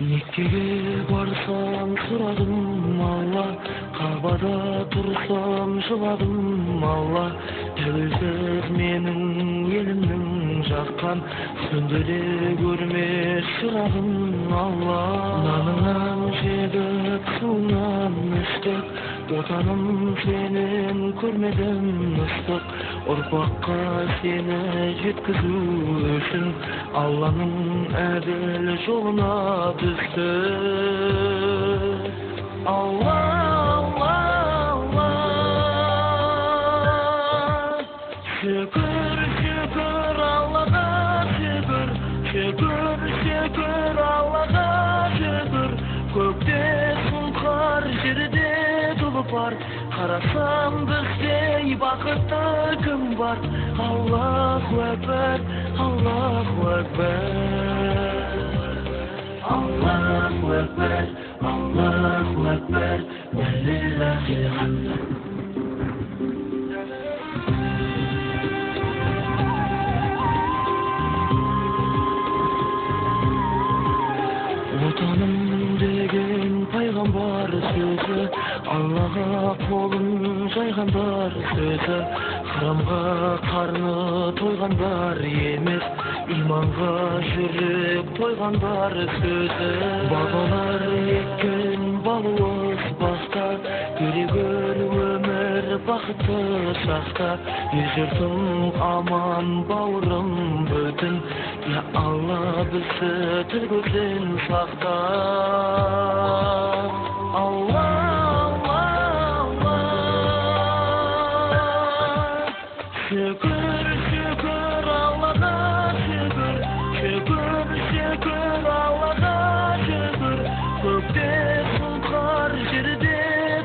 Меккеге барсам сұрадым Алла, Кабада тұрсам жыладым Алла. Тәуелсіз менің елімнің жаққан, сөндіре көрме шырағым Алла. Наныңнан жегіп, суыңнан іштік, отаным сенен көрмедім ыстық. Ұрпаққа сені жеткізу үшін Алланың әділ жолына түсті. Алла, Алла, Алла. Шүкір, шүкір Аллаға, шүкір, шүкір, шүкір Аллаға, шүкір. Көкте сұңқар, жерде тұлпар, қарасам біздей бақытты кім бар? Аллаху әкбар, Аллаху әкбар. Аллаху әкбар, Аллаху әкбар, вәлиллахил хамд. Отаным деген пайғамбар сөзі, Аллаға қолын жайғандар сөзі. Храмға қарны тойғандар емес, иманға жүрек тойғандар сөзі. Бабалар еккен балуыз баста, көрегір өмір бақытты шақта. Ежіртім аман, бауырым бүтін, я Алла бізді тіл көзден сақта. Алла, Алла, Алла. Шүкір, шүкір Аллаға, шүкір, шүкір, шүкір Аллаға, шүкір. Көкте сұңқар, жерде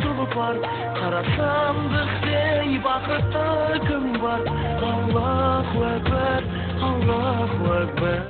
тұлпар, қарасам біздей бақытты кім бар? Аллаху әкбар, Аллаху әкбар.